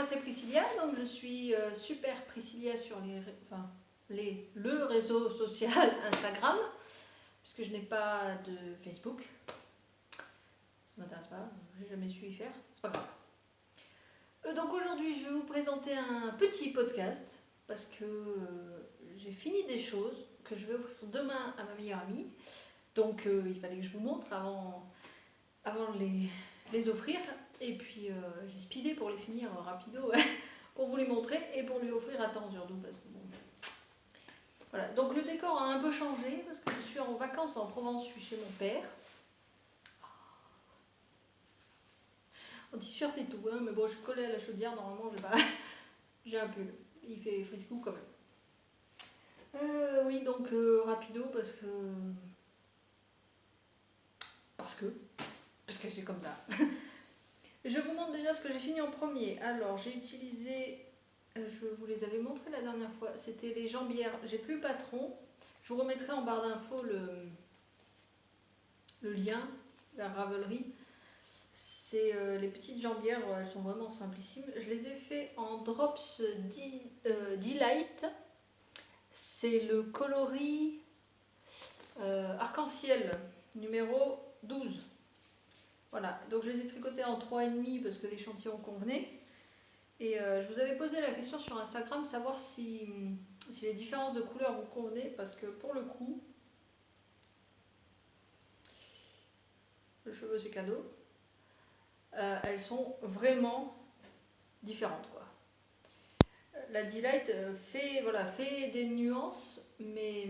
moi c'est Priscilla, donc je suis super Priscilla sur le réseau social Instagram, puisque je n'ai pas de Facebook. Ça m'intéresse pas, j'ai jamais su y faire, c'est pas grave. Donc aujourd'hui je vais vous présenter un petit podcast, parce que j'ai fini des choses que je vais offrir demain à ma meilleure amie. Donc il fallait que je vous montre avant de les offrir. Et puis j'ai speedé pour les finir rapido, pour vous les montrer et pour lui offrir à temps surtout. Parce que, bon. Voilà. Donc le décor a un peu changé parce que je suis en vacances en Provence, je suis chez mon père. En t-shirt et tout, hein, mais bon, je suis collée à la chaudière, normalement j'ai un pull. Il fait friscou quand même. Oui, donc rapido parce que c'est comme ça. Je vous montre déjà ce que j'ai fini en premier. Alors, j'ai utilisé, je vous les avais montrés la dernière fois, c'était les jambières. J'ai plus le patron. Je vous remettrai en barre d'infos le lien vers Ravelry. C'est les petites jambières, elles sont vraiment simplissimes. Je les ai fait en Drops Delight. C'est le coloris arc-en-ciel numéro 12. Voilà, donc je les ai tricotés en 3,5 parce que l'échantillon convenait. Et je vous avais posé la question sur Instagram, savoir si les différences de couleurs vous convenaient, parce que pour le coup, le cheveu c'est cadeau, elles sont vraiment différentes, quoi. La Delight fait des nuances, mais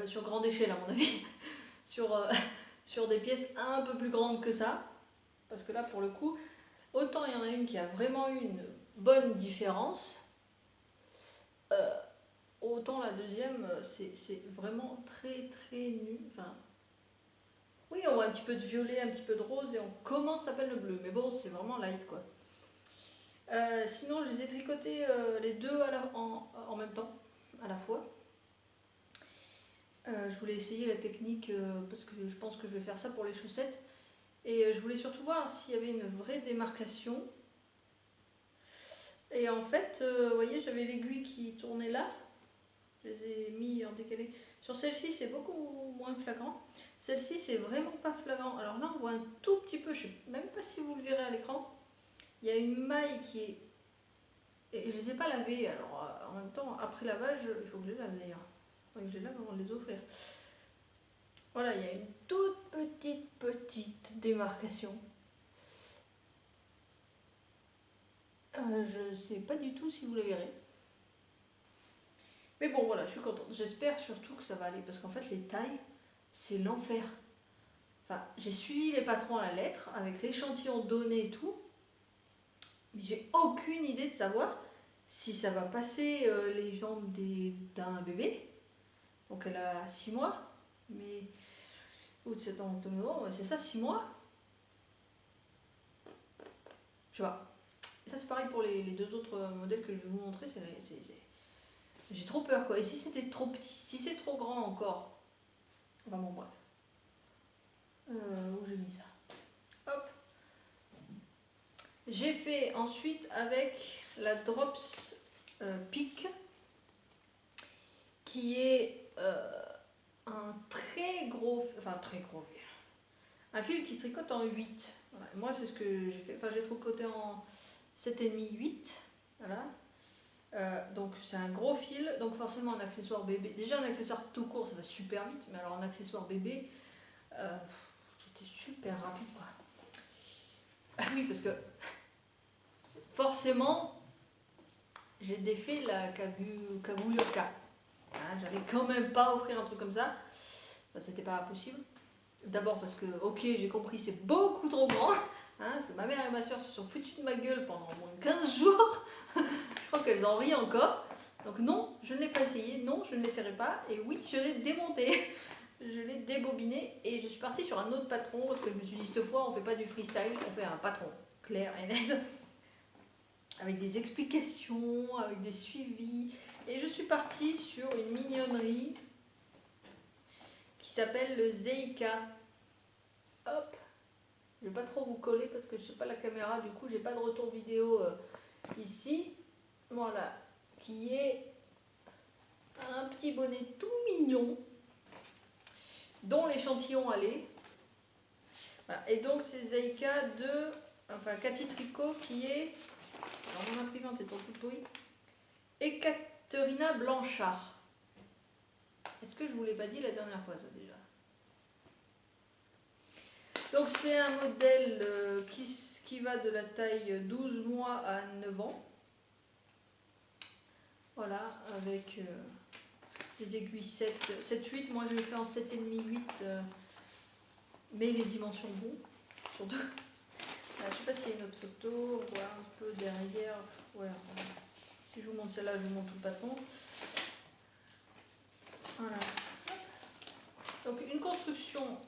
sur grande échelle à mon avis, sur des pièces un peu plus grandes que ça, parce que là pour le coup, autant il y en a une qui a vraiment eu une bonne différence, autant la deuxième c'est vraiment très très nu. Enfin, oui, on voit un petit peu de violet, un petit peu de rose et on commence à peine le bleu, mais bon, c'est vraiment light quoi. Sinon, je les ai tricotés les deux en même temps, à la fois. Je voulais essayer la technique parce que je pense que je vais faire ça pour les chaussettes. Et je voulais surtout voir s'il y avait une vraie démarcation. Et en fait, vous voyez, j'avais l'aiguille qui tournait là. Je les ai mis en décalé. Sur celle-ci, c'est beaucoup moins flagrant. Celle-ci, c'est vraiment pas flagrant. Alors là, on voit un tout petit peu, je sais même pas si vous le verrez à l'écran. Il y a une maille qui est... Et je les ai pas lavées. Alors en même temps, après lavage, il faut que je les lave d'ailleurs. Il faut que je les lave avant de les offrir. Voilà, il y a une toute petite démarcation. Je ne sais pas du tout si vous la verrez. Mais bon, voilà, je suis contente. J'espère surtout que ça va aller. Parce qu'en fait, les tailles, c'est l'enfer. Enfin, j'ai suivi les patrons à la lettre, avec l'échantillon donné et tout. Mais j'ai aucune idée de savoir si ça va passer les jambes d'un bébé. Donc elle a 6 mois. Mais... août, septembre, octobre, novembre, c'est ça, 6 mois. Je sais pas. Et ça c'est pareil pour les deux autres modèles que je vais vous montrer. J'ai trop peur quoi. Et si c'était trop petit, si c'est trop grand encore. Enfin bon bref. Où j'ai mis ça? Hop. J'ai fait ensuite avec la Drops Peak, qui est un très gros fil. Un fil qui se tricote en 8. Voilà. Moi c'est ce que j'ai fait. Enfin j'ai tricoté en 7,5, 8. Voilà. Donc c'est un gros fil, donc forcément un accessoire bébé. Déjà un accessoire tout court ça va super vite, mais alors un accessoire bébé, c'était super rapide quoi. Ah oui, parce que forcément j'ai défait la Kaguyoka. Hein, j'allais quand même pas offrir un truc comme ça, c'était pas possible. D'abord parce que, ok, j'ai compris, c'est beaucoup trop grand. Hein, parce que ma mère et ma soeur se sont foutues de ma gueule pendant au moins 15 jours. Je crois qu'elles en rient encore. Donc non, je ne l'ai pas essayé, non, je ne l'essaierai pas. Et oui, je l'ai démonté. Je l'ai débobiné et je suis partie sur un autre patron parce que je me suis dit, cette fois, on ne fait pas du freestyle, on fait un patron clair et net. Avec des explications, avec des suivis. Et je suis partie sur une mignonnerie qui s'appelle le Zeika. Hop. Je vais pas trop vous coller parce que je sais pas la caméra, du coup j'ai pas de retour vidéo ici. Voilà, qui est un petit bonnet tout mignon dont l'échantillon allait. Voilà. Et donc c'est Zeika de Cathy Tricot qui est, alors mon imprimante est en tout pourri, et Caterina Blanchard. Est-ce que je vous l'ai pas dit la dernière fois ça déjà? Donc c'est un modèle qui va de la taille 12 mois à 9 ans. Voilà, avec les aiguilles 7-8. Moi je l'ai fait en 7,5-8, mais les dimensions vont. Surtout. Je ne sais pas s'il y a une autre photo, on voit un peu derrière. Ouais, si je vous montre celle-là, je vous montre tout le patron. Voilà. Donc une construction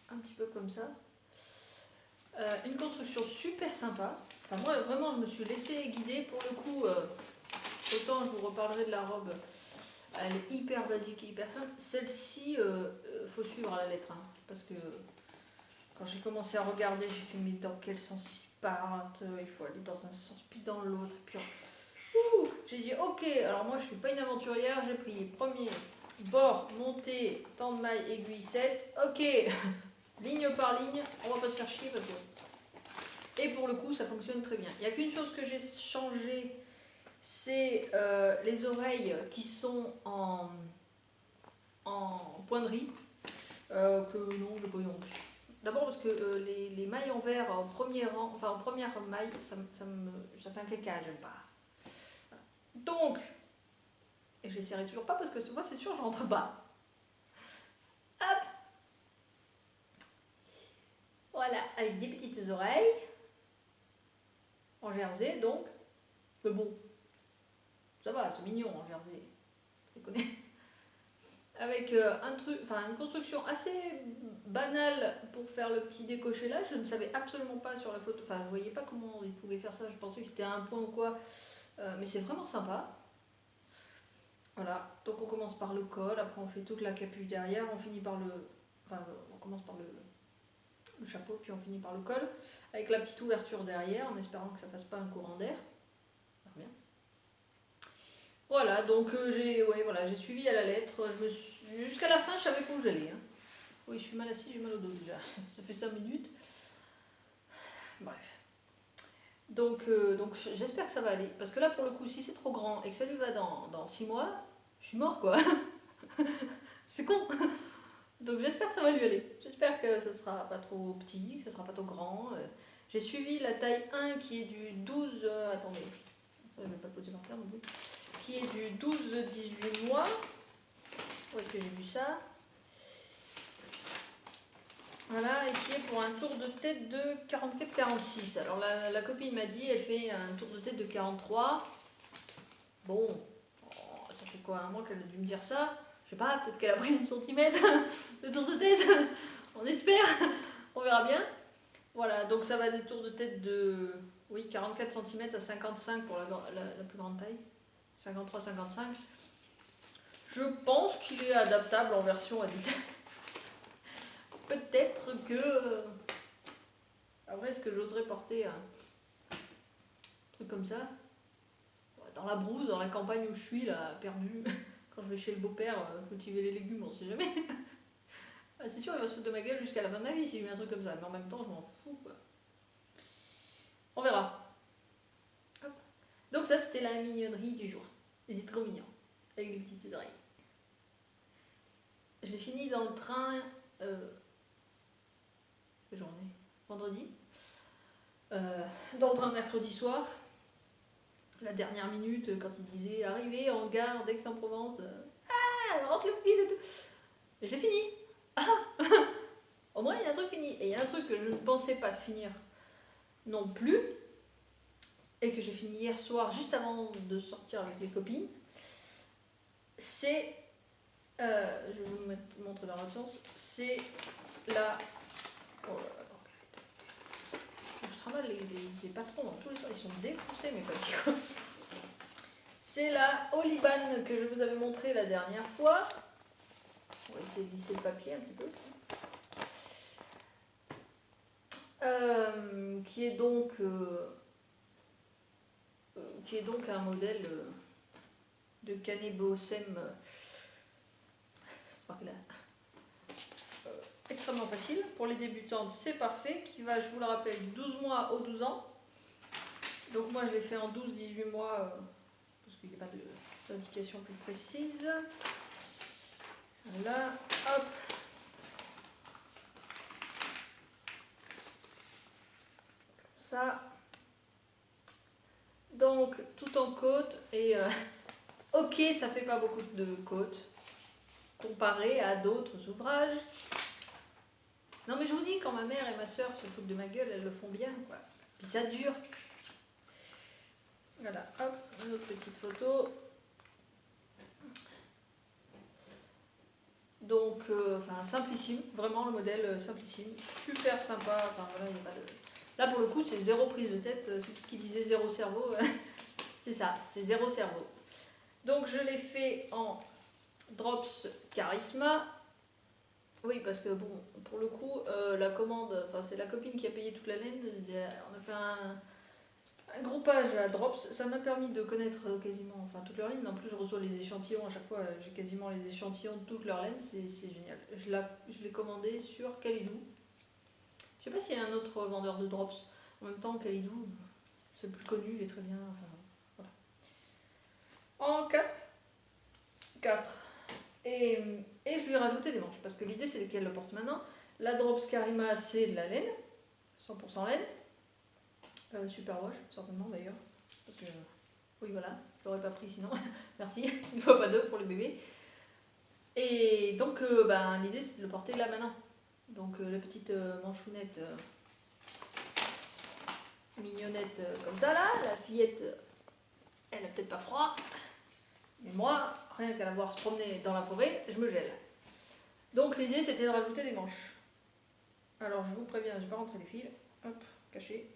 un petit peu comme ça. Une construction super sympa. Enfin, moi vraiment je me suis laissée guider pour le coup. Autant je vous reparlerai de la robe. Elle est hyper basique et hyper simple. Celle-ci, faut suivre à la lettre. Hein, parce que quand j'ai commencé à regarder, j'ai fait mais dans quel sens ils partent. Il faut aller dans un sens puis dans l'autre. Puis j'ai dit ok, alors moi je suis pas une aventurière. J'ai pris premier bord, montée, temps de maille, aiguille 7. Ok, ligne par ligne, on va pas se faire chier parce que... Et pour le coup ça fonctionne très bien. Il n'y a qu'une chose que j'ai changé, c'est les oreilles qui sont en pointerie, que non, je n'ai pas eu envie. D'abord parce que les mailles en verre en premier rang, enfin en première maille, ça fait un caca, j'aime pas. Voilà. Donc, et je n'essaierai toujours pas parce que tu vois, c'est sûr, je rentre pas. Hop, voilà, avec des petites oreilles en jersey donc, mais bon, ça va, c'est mignon en jersey, tu connais. Avec une construction assez banale pour faire le petit décoché là. Je ne savais absolument pas sur la photo, enfin je voyais pas comment ils pouvaient faire ça, je pensais que c'était un point ou quoi, mais c'est vraiment sympa. Voilà, donc on commence par le col, après on fait toute la capuche derrière, on finit par on commence par le chapeau, puis on finit par le col, avec la petite ouverture derrière, en espérant que ça fasse pas un courant d'air. Bien. Voilà, donc j'ai suivi à la lettre. Jusqu'à la fin, je savais pas où j'allais. Hein. Oui, je suis mal assise, j'ai mal au dos déjà. Ça fait 5 minutes. Bref. Donc j'espère que ça va aller. Parce que là, pour le coup, si c'est trop grand et que ça lui va dans 6 mois, je suis mort quoi. C'est con. Donc j'espère que ça va lui aller. J'espère que ça sera pas trop petit, que ça sera pas trop grand. J'ai suivi la taille 1 qui est du 12... attendez, ça je vais pas le poser par terre non plus. Qui est du 12-18 mois. Où est-ce que j'ai vu ça? Voilà, et qui est pour un tour de tête de 44-46. Alors la copine m'a dit, elle fait un tour de tête de 43. Bon, ça fait quoi, un mois qu'elle a dû me dire ça? Je sais pas, peut-être qu'elle a pris 1 centimètre de tour de tête. On espère, on verra bien. Voilà, donc ça va des tours de tête de 44 cm à 55 pour la plus grande taille. 53-55. Je pense qu'il est adaptable en version adulte. Peut-être que... Après, est-ce que j'oserais porter un truc comme ça? Dans la brousse, dans la campagne où je suis, là, perdue, quand je vais chez le beau-père cultiver les légumes, on sait jamais. C'est sûr, il va se foutre de ma gueule jusqu'à la fin de ma vie si je mets un truc comme ça. Mais en même temps, je m'en fous, quoi. On verra. Hop. Donc ça, c'était la mignonnerie du jour. C'est trop mignon. Avec les petites oreilles. J'ai fini dans le train... quelle journée? Vendredi. Dans le train mercredi soir. La dernière minute, quand il disait arrivé en gare d'Aix-en-Provence. Rentre le fil et tout. J'ai fini. Au moins, il y a un truc fini. Et il y a un truc que je ne pensais pas finir non plus. Et que j'ai fini hier soir, juste avant de sortir avec les copines. C'est... je vais vous montrer dans l'autre sens. C'est la... Oh là là, je travaille les patrons dans tous les sens. Ils sont défoncés, mes papiers. C'est la Oliban que je vous avais montré la dernière fois. On va essayer de lisser le papier un petit peu. Qui est donc un modèle de Canebosem extrêmement facile. Pour les débutantes, c'est parfait. Qui va, je vous le rappelle, du 12 mois aux 12 ans. Donc moi, je l'ai fait en 12-18 mois, parce qu'il n'y a pas d'indication plus précise. Voilà, hop. Ça. Donc, tout en côte. Et ok, ça fait pas beaucoup de côte comparé à d'autres ouvrages. Non mais je vous dis, quand ma mère et ma soeur se foutent de ma gueule, elles le font bien, quoi. Puis ça dure. Voilà, hop, une autre petite photo. Donc, simplissime, vraiment le modèle simplissime, super sympa. Enfin voilà, il n'y a pas de... Là pour le coup, c'est zéro prise de tête. C'est qui disait zéro cerveau. C'est ça, c'est zéro cerveau. Donc je l'ai fait en Drops Charisma. Oui, parce que bon, pour le coup, la commande, enfin c'est la copine qui a payé toute la laine. On a fait un groupage à Drops. Ça m'a permis de connaître quasiment, enfin toute leur ligne. En plus, je reçois les échantillons à chaque fois. J'ai quasiment les échantillons de toute leur laine. C'est génial. Je l'ai commandé sur Kalidou. Je sais pas s'il y a un autre vendeur de Drops. En même temps, Kalidou, c'est le plus connu, il est très bien. Enfin, voilà. En 4. Et je lui ai rajouté des manches, parce que l'idée c'est qu'elle le porte maintenant. La Drops Karima, c'est de la laine, 100% laine. Super wash, certainement d'ailleurs. Parce que, oui voilà, je l'aurais pas pris sinon. Merci, une fois pas deux pour les bébés. Et donc l'idée c'est de le porter là maintenant. Donc la petite manchounette mignonnette comme ça là, la fillette, elle a peut-être pas froid. Mais moi, rien qu'à la voir se promener dans la forêt, je me gèle. Donc l'idée c'était de rajouter des manches. Alors je vous préviens, je vais pas rentrer les fils. Hop, caché.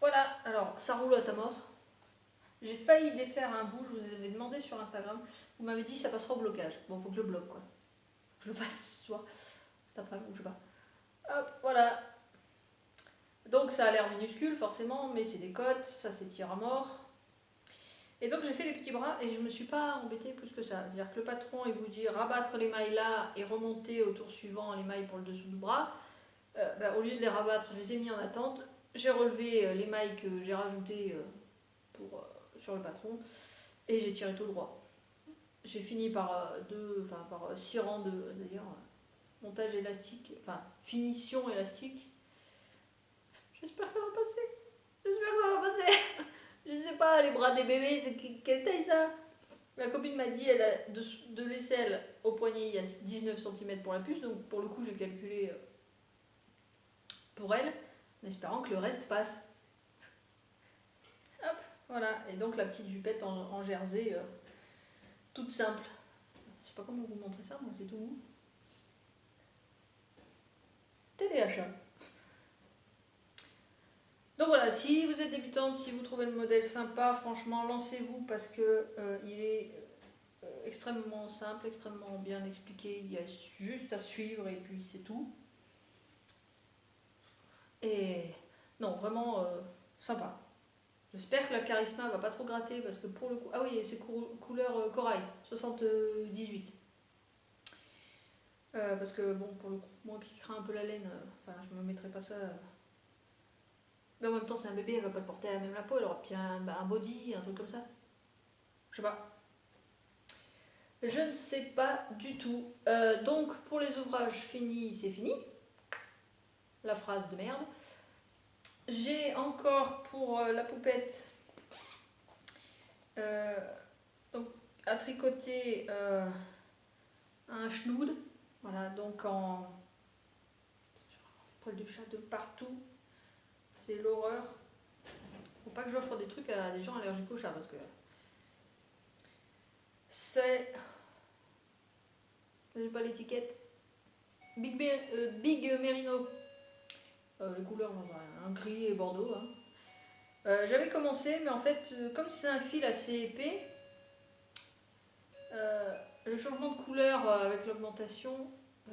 Voilà, alors ça roulotte à mort. J'ai failli défaire un bout, je vous avais demandé sur Instagram. Vous m'avez dit ça passera au blocage. Bon, faut que je le bloque quoi. Faut que je le fasse ce soir, cet après-midi, ou je sais pas. Hop, voilà. Donc ça a l'air minuscule forcément, mais c'est des côtes, ça s'étire à mort. Et donc j'ai fait les petits bras et je ne me suis pas embêtée plus que ça. C'est-à-dire que le patron il vous dit rabattre les mailles là et remonter au tour suivant les mailles pour le dessous du bras. Au lieu de les rabattre, je les ai mis en attente. J'ai relevé les mailles que j'ai rajoutées sur le patron et j'ai tiré tout droit. J'ai fini par 6 rangs d'ailleurs montage élastique, enfin finition élastique. J'espère que ça va passer. J'espère que ça va passer. Je sais pas, les bras des bébés, c'est quelle taille ça? Ma copine m'a dit elle a de l'aisselle au poignet, il y a 19 cm pour la puce, donc pour le coup j'ai calculé pour elle, en espérant que le reste passe. Hop, voilà, et donc la petite jupette en jersey, toute simple. Je sais pas comment vous montrer ça, moi c'est tout mou. TDH. Donc voilà, si vous êtes débutante, si vous trouvez le modèle sympa, franchement, lancez-vous parce que il est extrêmement simple, extrêmement bien expliqué. Il y a juste à suivre et puis c'est tout. Et non, vraiment sympa. J'espère que la Charisma va pas trop gratter parce que pour le coup... Ah oui, c'est couleur corail, 78. Parce que bon, pour le coup, moi qui crains un peu la laine, je me mettrai pas ça... Mais en même temps, c'est un bébé, elle va pas le porter à même la peau, elle aura peut-être un body, un truc comme ça. Je sais pas. Je ne sais pas du tout. Donc, pour les ouvrages finis, c'est fini. La phrase de merde. J'ai encore pour la poupette donc, à tricoter un schnoud. Voilà, donc en poils de chat de partout. C'est l'horreur. Faut pas que j'offre des trucs à des gens allergiques au chat parce que c'est... J'ai pas l'étiquette. Big Merino. Les couleurs, un gris et bordeaux. Hein. J'avais commencé, mais en fait, comme c'est un fil assez épais, le changement de couleur avec l'augmentation,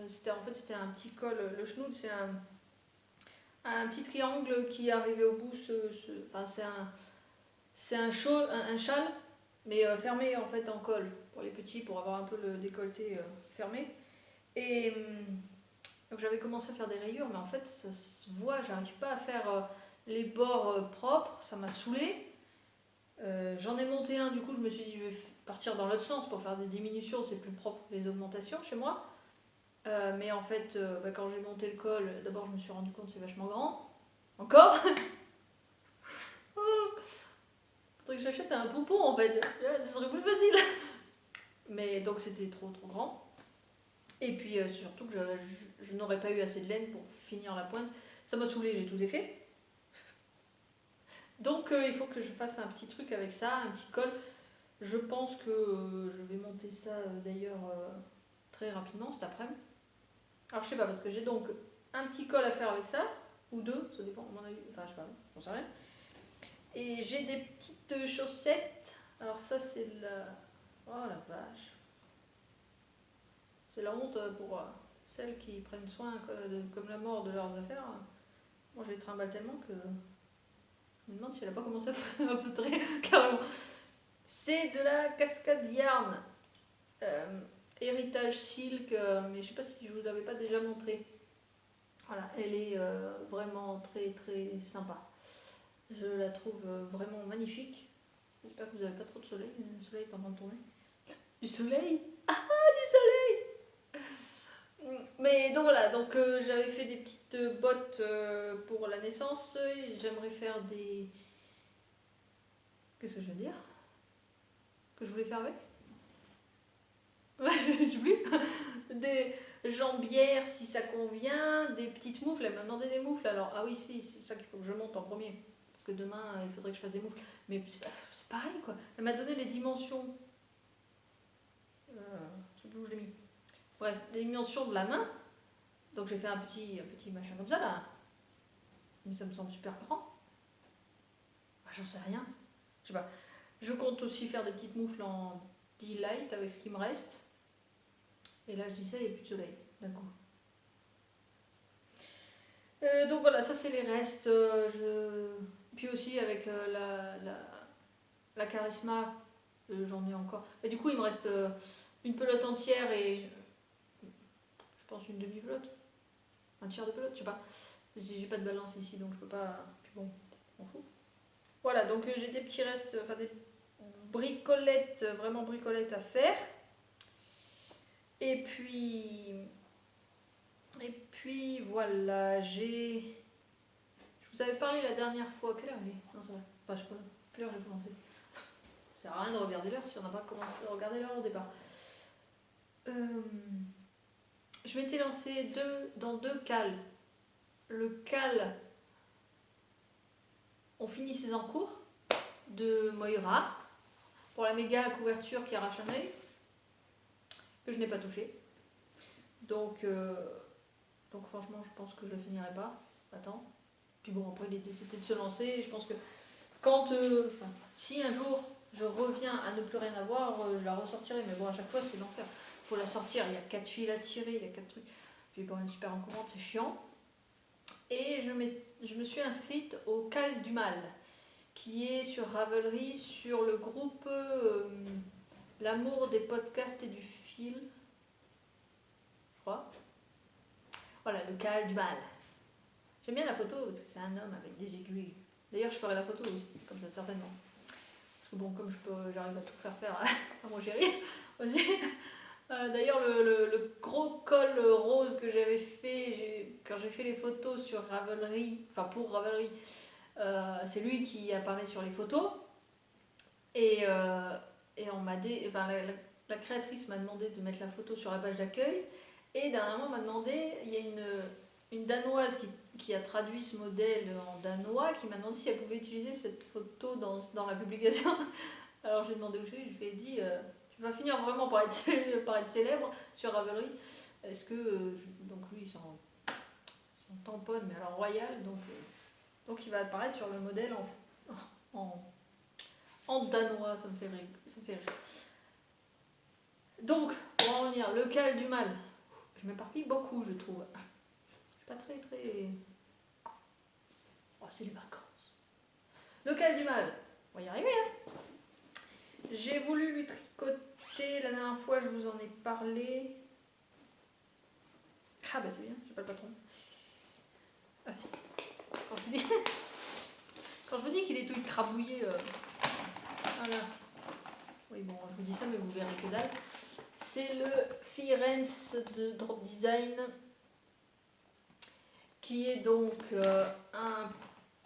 C'était un petit col. Le schnout, c'est un petit triangle qui est arrivé au bout. Enfin, c'est un châle, mais fermé en fait en col pour les petits, pour avoir un peu le décolleté fermé. Et donc j'avais commencé à faire des rayures, mais en fait ça se voit, j'arrive pas à faire les bords propres, ça m'a saoulé. J'en ai monté un, du coup je me suis dit je vais partir dans l'autre sens pour faire des diminutions, c'est plus propre que les augmentations chez moi. Mais en fait, quand j'ai monté le col, d'abord je me suis rendu compte que c'est vachement grand. Encore. Faudrait que j'achète un poupon en fait, ça serait plus facile. Mais donc c'était trop grand. Et puis surtout que je n'aurais pas eu assez de laine pour finir la pointe. Ça m'a saoulé, j'ai tout défait. Donc il faut que je fasse un petit truc avec ça, un petit col. Je pense que je vais monter ça d'ailleurs très rapidement cet après-midi. Alors je sais pas, parce que j'ai donc un petit col à faire avec ça, ou deux, ça dépend, à mon avis. Enfin je sais pas, j'en sais rien. Et j'ai des petites chaussettes. Alors ça c'est la... Oh la vache. C'est la honte pour celles qui prennent soin comme la mort de leurs affaires. Moi je les trimballe tellement que je me demande si elle n'a pas commencé à feutrer carrément. C'est de la Cascade Yarn, héritage silk, mais je sais pas si je vous l'avais pas déjà montré. Voilà, elle est vraiment très très sympa. Je la trouve vraiment magnifique. J'espère que vous n'avez pas trop de soleil. Le soleil est en train de tourner. Du soleil? Ah, du soleil! Mais donc voilà, donc j'avais fait des petites bottes pour la naissance. J'aimerais faire des... Qu'est-ce que je veux dire? Que je voulais faire avec? Ouais, j'oublie. Des jambières si ça convient, des petites moufles. Elle m'a demandé des moufles. Alors, ah oui, si, c'est ça qu'il faut que je monte en premier. Parce que demain, il faudrait que je fasse des moufles. Mais c'est pareil quoi. Elle m'a donné les dimensions. Je sais plus où je l'ai mis. Bref, les dimensions de la main. Donc j'ai fait un petit machin comme ça là. Mais ça me semble super grand. Ah, j'en sais rien. Je sais pas. Je compte aussi faire des petites moufles en D-Light avec ce qui me reste. Et là je dis ça, il n'y a plus de soleil d'un coup. Donc voilà, ça c'est les restes. Puis aussi avec la Charisma, j'en ai encore. Et du coup il me reste une pelote entière et je pense une demi-pelote. Un tiers de pelote, je sais pas. J'ai pas de balance ici donc je peux pas. Puis bon, on fout. Voilà, donc j'ai des petits restes, enfin des bricolettes, vraiment bricolettes à faire. Et puis voilà, j'ai... Je vous avais parlé la dernière fois, quelle heure il est? Non, ça va. Enfin, je sais pas, quelle heure j'ai commencé? Ça sert à rien de regarder l'heure si on n'a pas commencé à regarder l'heure au départ. Je m'étais lancée dans deux cales. Le cal On finit ses encours de Moira pour la méga couverture qui arrache un œil, que je n'ai pas touché. Donc franchement, je pense que je ne le finirai pas. Attends. Puis bon, après, l'idée c'était de se lancer. Et je pense que si un jour je reviens à ne plus rien avoir, je la ressortirai. Mais bon, à chaque fois, c'est l'enfer. Il faut la sortir. Il y a 4 fils à tirer, il y a 4 trucs. Puis bon, elle est super encombrante, c'est chiant. Et je me suis inscrite au Cal du Mal, qui est sur Ravelry, sur le groupe L'amour des podcasts et du fil. Je crois. Voilà, le Cal du Mal. J'aime bien la photo parce que c'est un homme avec des aiguilles. D'ailleurs, je ferai la photo aussi, comme ça, certainement. Parce que bon, comme j'arrive à tout faire à mon chéri aussi. D'ailleurs, le gros col rose que j'avais fait, quand j'ai fait les photos sur Ravelry, enfin pour Ravelry, c'est lui qui apparaît sur les photos. Et on m'a la créatrice m'a demandé de mettre la photo sur la page d'accueil. Et dernièrement, m'a demandé, il y a une Danoise qui a traduit ce modèle en danois, qui m'a demandé si elle pouvait utiliser cette photo dans la publication. Alors j'ai demandé où je lui ai dit, tu vas finir vraiment par être célèbre sur Ravelry. Est-ce que... donc lui, il s'en tamponne, mais alors royal, donc il va apparaître sur le modèle en danois, ça me fait rire. Donc, pour en revenir, le Cal du Mal. Je m'éparpille beaucoup, je trouve. Je suis pas très très... Oh, c'est les vacances. Lequel du mal? On va y arriver, hein. J'ai voulu lui tricoter, la dernière fois je vous en ai parlé. Ah bah c'est bien, j'ai pas le patron. Ah si. Quand je vous dis, quand je vous dis qu'il est tout écrabouillé, voilà. Oui bon, je vous dis ça mais vous verrez que dalle. C'est le Firenze de Drop Design, qui est donc un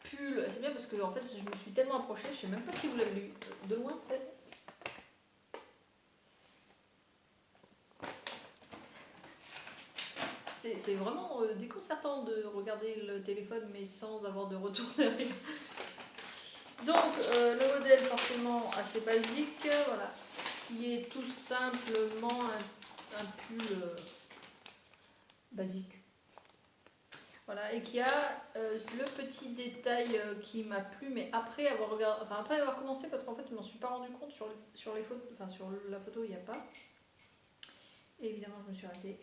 pull. C'est bien parce que en fait je me suis tellement approchée, je sais même pas si vous l'avez lu de loin peut-être. C'est vraiment déconcertant de regarder le téléphone mais sans avoir de retour derrière. Donc le modèle forcément assez basique, voilà, qui est tout simplement un pull basique. Voilà, et qui a le petit détail qui m'a plu, mais après avoir regardé, enfin après avoir commencé, parce qu'en fait je m'en suis pas rendu compte sur les photos, enfin sur la photo il n'y a pas. Et évidemment je me suis arrêtée.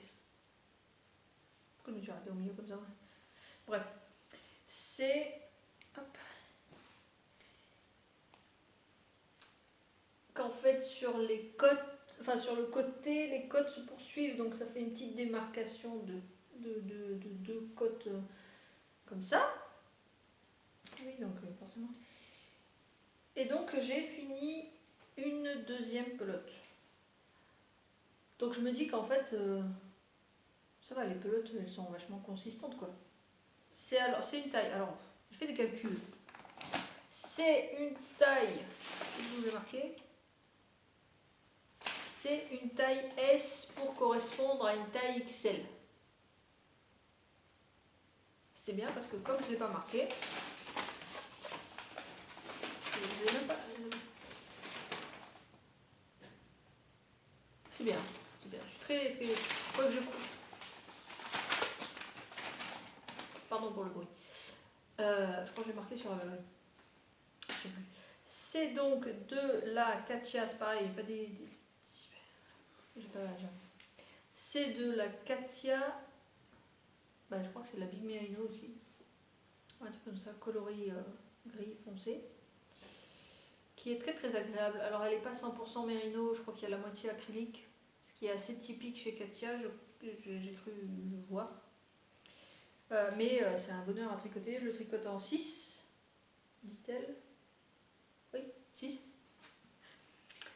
Pourquoi je me suis arrêtée au milieu comme ça? Bref, c'est qu'en fait sur les côtes, enfin sur le côté, les côtes se poursuivent, donc ça fait une petite démarcation de deux côtes comme ça. Oui, donc forcément. Et donc j'ai fini une deuxième pelote. Donc je me dis qu'en fait, ça va, les pelotes elles sont vachement consistantes quoi. C'est une taille, alors je fais des calculs. C'est une taille, je vous ai marqué, c'est une taille S pour correspondre à une taille XL. C'est bien parce que comme je ne l'ai pas marqué, je l'ai même pas... C'est bien, c'est bien. Je suis très très... Quoi que je... Pardon pour le bruit. Je crois que je l'ai marqué sur... je sais plus. C'est donc de la Katia, c'est pareil, pas des... J'ai pas... C'est de la Katia... Bah, je crois que c'est de la Big Merino aussi. Un truc comme ça, coloris gris foncé. Qui est très très agréable. Alors elle n'est pas 100% Merino, je crois qu'il y a la moitié acrylique. Ce qui est assez typique chez Katia, j'ai cru le voir. Mais c'est un bonheur à tricoter. Je le tricote en 6, dit-elle. Oui, 6.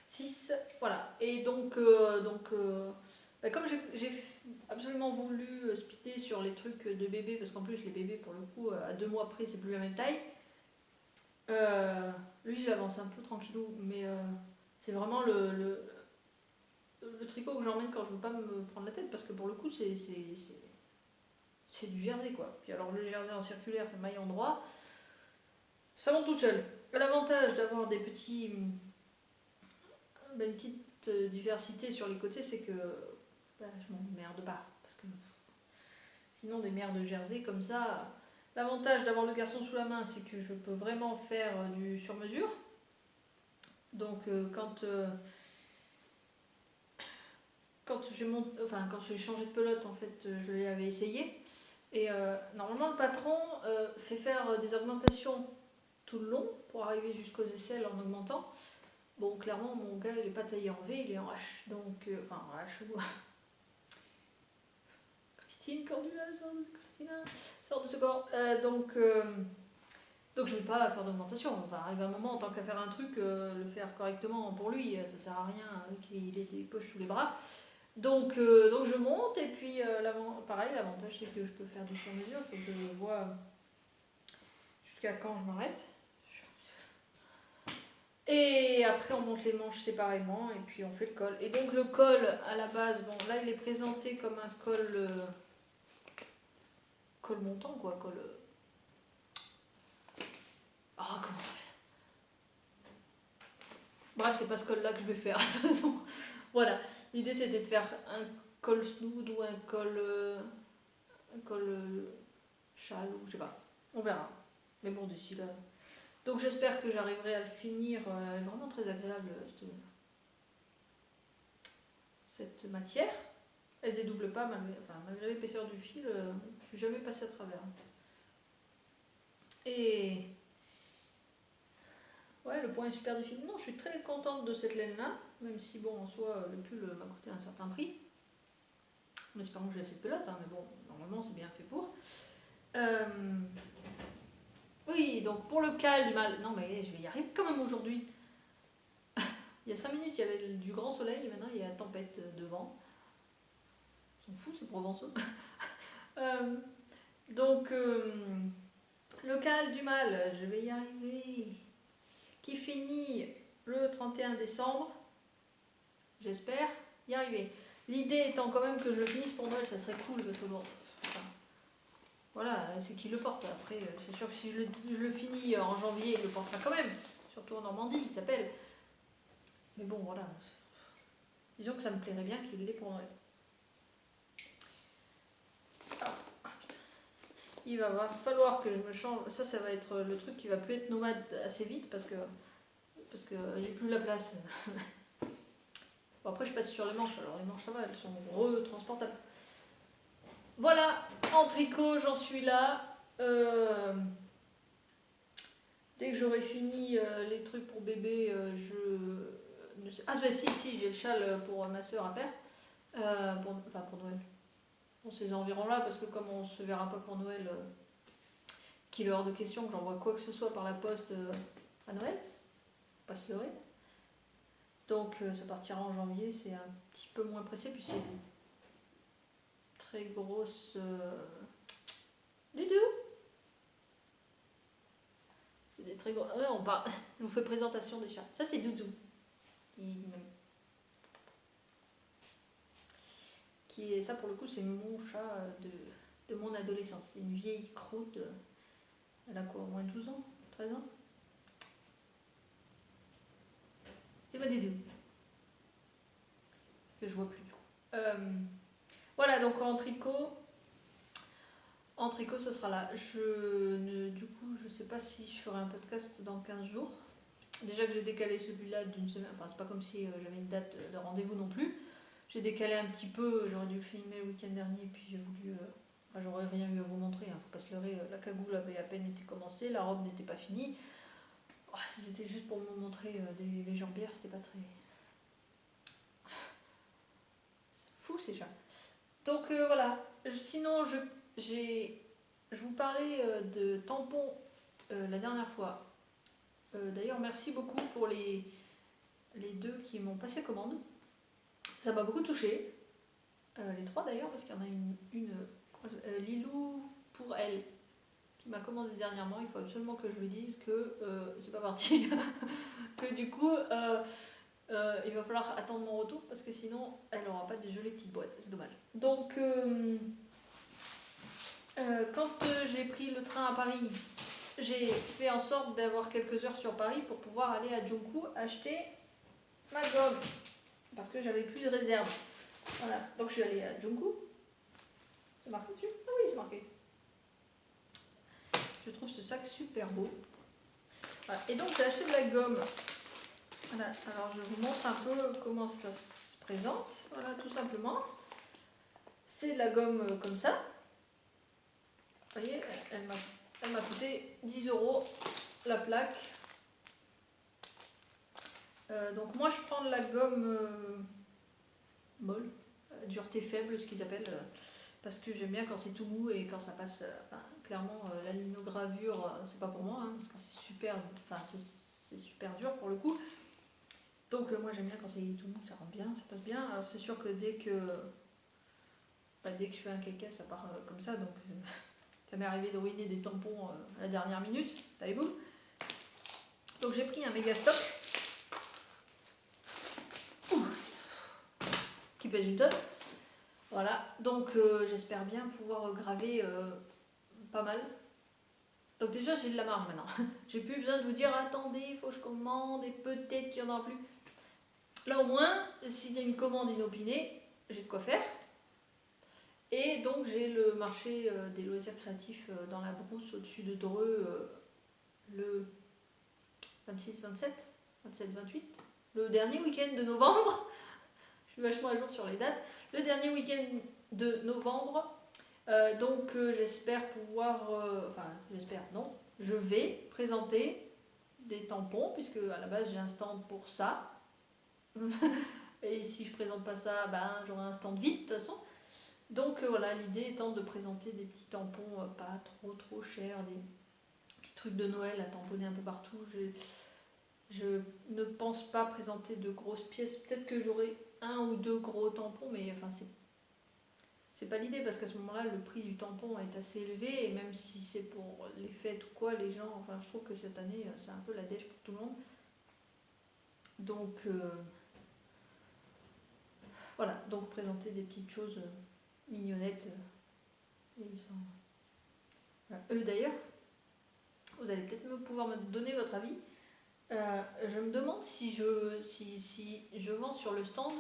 6, voilà. Et donc bah, comme j'ai absolument voulu speeder sur les trucs de bébé, parce qu'en plus les bébés pour le coup à 2 mois près c'est plus la même taille, lui je l'avance un peu tranquillou, mais c'est vraiment le tricot que j'emmène quand je veux pas me prendre la tête, parce que pour le coup c'est du jersey quoi. Puis alors le jersey en circulaire, le maille en droit, ça monte tout seul. L'avantage d'avoir des petits... une petite diversité sur les côtés, c'est que je m'emmerde pas, parce que sinon des merdes de jersey comme ça. L'avantage d'avoir le garçon sous la main, c'est que je peux vraiment faire du sur mesure. Donc quand j'ai changé de pelote, en fait je l'avais essayé, et normalement le patron fait faire des augmentations tout le long pour arriver jusqu'aux aisselles en augmentant. Bon, clairement, mon gars, il n'est pas taillé en V, il est en H. Donc, enfin, en H ou... Christine Cordula, sort de ce corps. Donc, je ne vais pas faire d'augmentation. Enfin, arrive un moment, en tant qu'à faire un truc, le faire correctement pour lui, ça sert à rien qu'il ait des poches sous les bras. Donc je monte, et puis, pareil, l'avantage, c'est que je peux faire du sur-mesure, faut que je vois jusqu'à quand je m'arrête. Et après on monte les manches séparément et puis on fait le col. Et donc le col à la base, bon là il est présenté comme un col montant quoi, col... Ah comment... Bref, c'est pas ce col là que je vais faire de toute façon. Voilà, l'idée c'était de faire un col snood ou un col châle ou je sais pas. On verra. Mais bon d'ici là... Donc j'espère que j'arriverai à le finir. Elle est vraiment très agréable cette matière. Elle ne dédouble pas malgré l'épaisseur du fil, je suis jamais passée à travers. Et ouais, le point est super difficile. Non, je suis très contente de cette laine-là, même si bon, en soi, le pull m'a coûté un certain prix. En espérant que j'ai assez de pelote, hein, mais bon, normalement c'est bien fait pour. Oui, donc pour le cal du mal, non mais je vais y arriver quand même aujourd'hui. Il y a 5 minutes, il y avait du grand soleil, et maintenant il y a tempête de vent. Ils sont fous ces Provençaux. Donc, le cal du mal, je vais y arriver. Qui finit le 31 décembre. J'espère y arriver. L'idée étant quand même que je le finisse pour Noël, ça serait cool parce que bon. Enfin, voilà, c'est qui le porte. Après, c'est sûr que si je le finis en janvier, il le portera quand même. Surtout en Normandie, il s'appelle. Mais bon, voilà. Disons que ça me plairait bien qu'il l'ait pour Noël. Il va falloir que je me change. Ça va être le truc qui va plus être nomade assez vite parce que j'ai plus la place. Bon, après, je passe sur les manches. Alors, les manches, ça va, elles sont retransportables. Voilà, en tricot, j'en suis là. Dès que j'aurai fini les trucs pour bébé, je ne sais. Ah, bah si, j'ai le châle pour ma soeur à faire. Pour Noël. Dans ces environs-là, parce que comme on se verra pas pour Noël, qu'il est hors de question que j'envoie quoi que ce soit par la poste à Noël, pas se leurrer. Donc ça partira en janvier, c'est un petit peu moins pressé, puis c'est une très grosse... Doudou. C'est des très gros... Ouais, je vous fais présentation des chats. Ça c'est Doudou. Ça pour le coup c'est mon chat de mon adolescence. C'est une vieille croûte. Elle a quoi, au moins 12 ans 13 ans. C'est ma Doudou. Que je vois plus. Voilà, donc en tricot, ce sera là. Du coup, je sais pas si je ferai un podcast dans 15 jours. Déjà que j'ai décalé celui-là d'une semaine, enfin c'est pas comme si j'avais une date de rendez-vous non plus. J'ai décalé un petit peu, j'aurais dû le filmer le week-end dernier, puis j'ai voulu... j'aurais rien eu à vous montrer, hein, faut pas se leurrer, la cagoule avait à peine été commencée, la robe n'était pas finie. Oh, c'était juste pour me montrer les jambières, c'était pas très... Fou ces chats. Donc voilà, sinon je vous parlais de tampons la dernière fois. D'ailleurs merci beaucoup pour les deux qui m'ont passé commande. Ça m'a beaucoup touché. Les trois d'ailleurs, parce qu'il y en a une Lilou pour elle qui m'a commandé dernièrement. Il faut absolument que je lui dise que c'est pas parti. Que du coup il va falloir attendre mon retour parce que sinon elle n'aura pas de jolies petites boîtes. C'est dommage. Donc quand j'ai pris le train à Paris, j'ai fait en sorte d'avoir quelques heures sur Paris pour pouvoir aller à Junku acheter ma gomme parce que j'avais plus de réserve. Voilà, donc je suis allée à Junku. C'est marqué dessus? Ah oui, c'est marqué. Je trouve ce sac super beau. Voilà. Et donc j'ai acheté de la gomme. Voilà, alors je vous montre un peu comment ça se présente. Voilà, tout simplement. C'est de la gomme comme ça. Vous voyez, elle m'a coûté 10 € la plaque. Donc moi je prends de la gomme molle, dureté faible, ce qu'ils appellent, parce que j'aime bien quand c'est tout mou et quand ça passe. Clairement, la linogravure, c'est pas pour moi, hein, parce que c'est super dur pour le coup. Donc moi j'aime bien quand c'est tout mou, ça rentre bien, ça passe bien. Alors c'est sûr que dès que je fais un caca, ça part comme ça, donc ça m'est arrivé de ruiner des tampons à la dernière minute, savez-vous. Donc j'ai pris un méga stock qui pèse une tonne. Voilà, donc j'espère bien pouvoir graver pas mal. Donc déjà j'ai de la marge maintenant. J'ai plus besoin de vous dire attendez, il faut que je commande et peut-être qu'il n'y en aura plus. Là au moins, s'il y a une commande inopinée, j'ai de quoi faire. Et donc j'ai le marché des loisirs créatifs dans la brousse au-dessus de Dreux le 26, 27, 27, 28, le dernier week-end de novembre. Je suis vachement à jour sur les dates. le dernier week-end de novembre. Donc j'espère pouvoir, enfin j'espère non, je vais présenter des tampons puisque à la base j'ai un stand pour ça. Et si je présente pas ça, ben j'aurai un stand vide de toute façon. Donc voilà, l'idée étant de présenter des petits tampons pas trop chers, des petits trucs de Noël à tamponner un peu partout. Je ne pense pas présenter de grosses pièces. Peut-être que j'aurai un ou deux gros tampons, mais enfin c'est pas l'idée parce qu'à ce moment-là, le prix du tampon est assez élevé et même si c'est pour les fêtes ou quoi, les gens, enfin je trouve que cette année c'est un peu la dèche pour tout le monde. Donc voilà, donc présenter des petites choses mignonnettes et sans... Voilà. D'ailleurs, vous allez peut-être pouvoir me donner votre avis. Je me demande si je vends sur le stand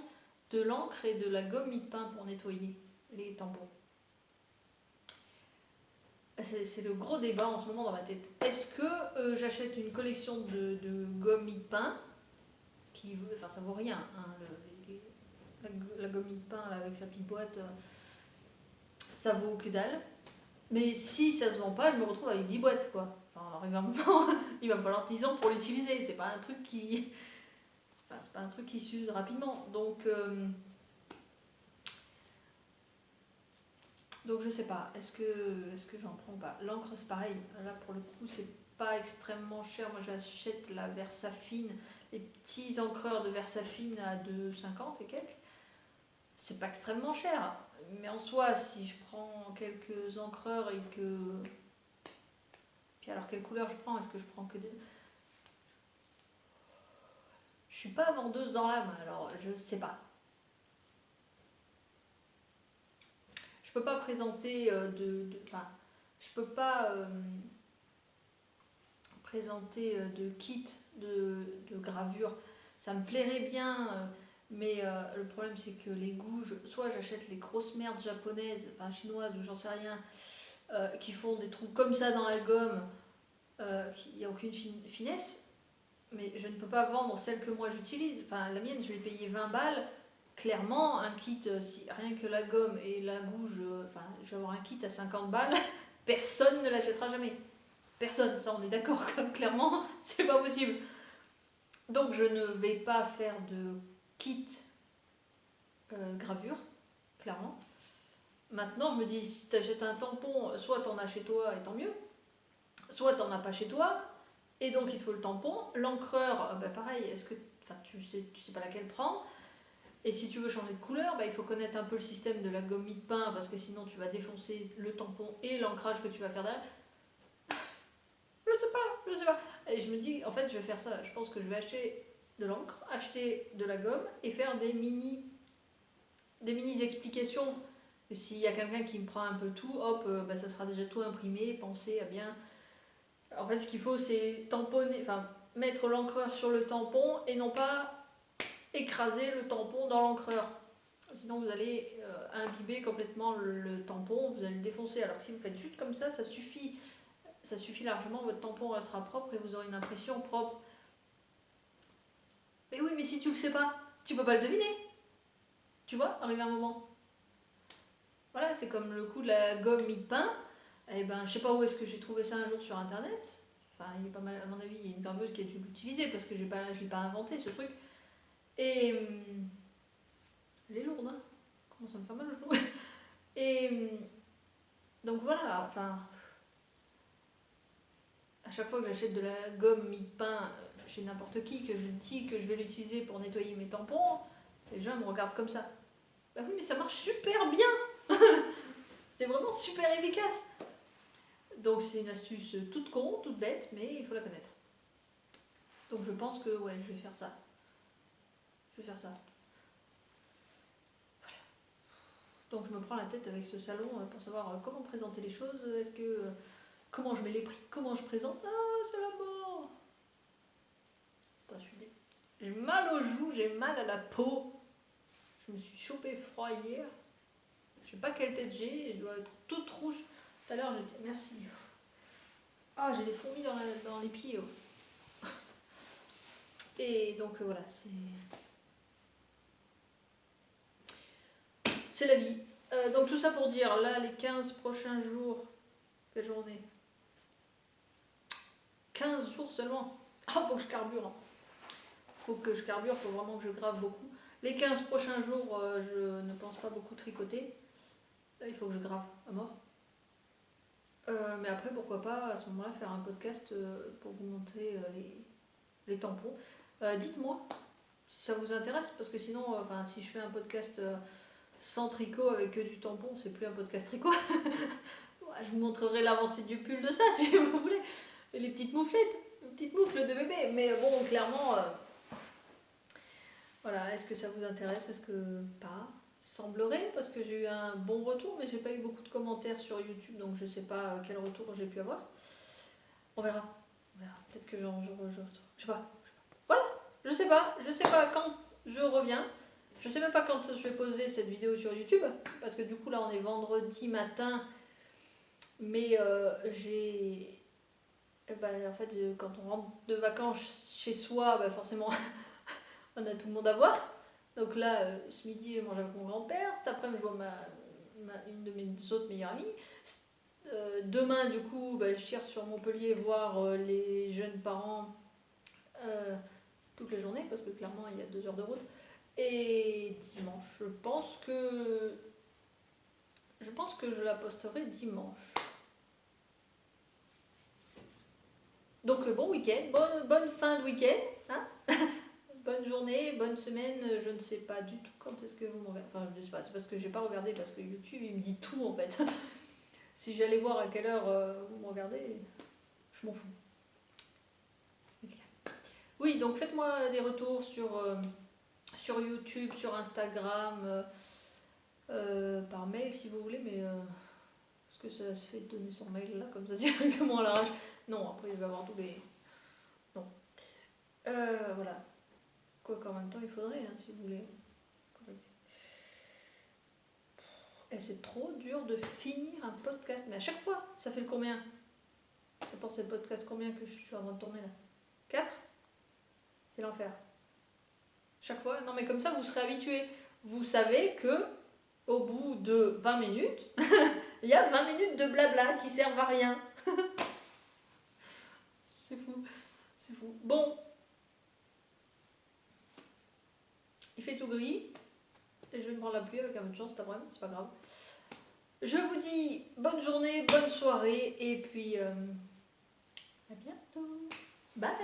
de l'encre et de la gomme mie-pain pour nettoyer les tampons. C'est le gros débat en ce moment dans ma tête. Est-ce que j'achète une collection de gomme mie-pain qui, enfin ça vaut rien, hein, la gomme mie-pain avec sa petite boîte, ça vaut que dalle. Mais si ça se vend pas, je me retrouve avec 10 boîtes quoi. Enfin, alors, il va me falloir 10 ans pour l'utiliser. C'est pas un truc qui, enfin, c'est pas un truc qui s'use rapidement. Donc je sais pas. Est-ce que j'en prends pas? L'encre c'est pareil. Là pour le coup c'est pas extrêmement cher. Moi j'achète la Versafine, les petits encreurs de Versafine à 2,50 et quelques. C'est pas extrêmement cher. Mais en soi, si je prends quelques encreurs et que... Puis alors, quelle couleur je prends? Est-ce que je prends que des... Je suis pas vendeuse dans l'âme, alors je sais pas. Je peux pas présenter enfin, je peux pas présenter de kit de gravure. Ça me plairait bien... mais le problème c'est que les goûts, soit j'achète les grosses merdes japonaises, enfin chinoises ou j'en sais rien, qui font des trous comme ça dans la gomme, il n'y a aucune finesse, mais je ne peux pas vendre celle que moi j'utilise. Enfin la mienne je l'ai payée 20 balles, clairement un kit, si rien que la gomme et la gouge, enfin je vais avoir un kit à 50 balles, personne ne l'achètera jamais. Personne, ça on est d'accord, clairement c'est pas possible. Donc je ne vais pas faire de kit gravure, clairement. Maintenant, je me dis, si tu achètes un tampon, soit tu en as chez toi et tant mieux, soit tu n'en as pas chez toi, et donc il te faut le tampon. L'encreur, bah pareil, tu sais pas laquelle prendre. Et si tu veux changer de couleur, bah, il faut connaître un peu le système de la gomme mie-pain, parce que sinon tu vas défoncer le tampon et l'ancrage que tu vas faire derrière. Je sais pas. Et je me dis, en fait, je vais faire ça. Je pense que je vais acheter de l'encre, acheter de la gomme et faire des mini explications. Et s'il y a quelqu'un qui me prend un peu tout, hop, bah, ça sera déjà tout imprimé. Pensez à bien. En fait, ce qu'il faut, c'est tamponner, enfin, mettre l'encreur sur le tampon et non pas écraser le tampon dans l'encreur. Sinon, vous allez imbiber complètement le tampon, vous allez le défoncer. Alors que si vous faites juste comme ça suffit. Ça suffit largement, votre tampon restera propre et vous aurez une impression propre. Mais oui, mais si tu le sais pas, tu peux pas le deviner. Tu vois, arrivé un moment. Voilà, c'est comme le coup de la gomme mie-pain. Eh ben, je sais pas où est-ce que j'ai trouvé ça un jour sur internet. Enfin, il est pas mal, à mon avis, il y a une graveuse qui a dû l'utiliser parce que je l'ai pas inventé ce truc. Et elle est lourde, hein. Comment ça me fait mal au genou. Et donc voilà, enfin, à chaque fois que j'achète de la gomme mie-pain chez n'importe qui, que je dis que je vais l'utiliser pour nettoyer mes tampons, les gens me regardent comme ça. Bah oui, mais ça marche super bien. C'est vraiment super efficace. Donc c'est une astuce toute con, toute bête, mais il faut la connaître. Donc je pense que ouais, je vais faire ça. Voilà. Donc je me prends la tête avec ce salon pour savoir comment présenter les choses. Est-ce que comment je mets les prix, comment je présente. Ah, c'est la mort. Attends, j'ai mal aux joues, j'ai mal à la peau. Je me suis chopé froid hier. Je sais pas quelle tête j'ai, je dois être toute rouge. Tout à l'heure j'étais. Merci. Ah, j'ai des fourmis dans les pieds. Oh. Et donc voilà, c'est la vie. Donc tout ça pour dire, là, les 15 prochains jours, quelle journée? 15 jours seulement. Ah, faut que je carbure. Faut que je carbure, faut vraiment que je grave beaucoup. Les 15 prochains jours, je ne pense pas beaucoup tricoter. Là, il faut que je grave à mort. Mais après, pourquoi pas, à ce moment-là, faire un podcast pour vous montrer les tampons. Dites-moi si ça vous intéresse, parce que sinon, si je fais un podcast sans tricot avec que du tampon, c'est plus un podcast tricot. Je vous montrerai l'avancée du pull de ça, si vous voulez. Et les petites mouflettes, les petites moufles de bébé. Mais bon, clairement, voilà, est-ce que ça vous intéresse? Est-ce que pas? Semblerait, parce que j'ai eu un bon retour, mais j'ai pas eu beaucoup de commentaires sur YouTube, donc je sais pas quel retour j'ai pu avoir. On verra. Peut-être que je sais pas. Voilà, je sais pas quand je reviens. Je sais même pas quand je vais poser cette vidéo sur YouTube, parce que du coup là on est vendredi matin, mais en fait quand on rentre de vacances chez soi, forcément on a tout le monde à voir. Donc là, ce midi, je mange avec mon grand-père. Cet après-midi, je vois une de mes autres meilleures amies. Demain, du coup, je tire sur Montpellier voir les jeunes parents toute la journée, parce que clairement, il y a 2 heures de route. Et dimanche, je pense que je la posterai dimanche. Donc, bon week-end, bonne fin de week-end. Hein. Bonne journée, bonne semaine, je ne sais pas du tout quand est-ce que vous me regardez. Enfin, je sais pas, c'est parce que j'ai pas regardé, parce que YouTube il me dit tout en fait. Si j'allais voir à quelle heure vous me regardez, je m'en fous. Oui, donc faites-moi des retours sur YouTube, sur Instagram, par mail si vous voulez, mais est-ce que ça se fait de donner son mail là comme ça directement à l'arrache? Non, après il va y avoir tous les. Non. Voilà. Quoi qu'en même temps, il faudrait, si vous voulez contacter. Et c'est trop dur de finir un podcast. Mais à chaque fois, ça fait le combien? Attends, c'est le podcast combien que je suis en train de tourner là? 4? C'est l'enfer. Chaque fois? Non, mais comme ça, vous serez habitués. Vous savez que au bout de 20 minutes, il y a 20 minutes de blabla qui servent à rien. C'est fou. C'est fou. Bon. Il fait tout gris. Et je vais me prendre la pluie avec un peu de chance cet après-midi, c'est pas grave. Je vous dis bonne journée, bonne soirée, et puis à bientôt. Bye!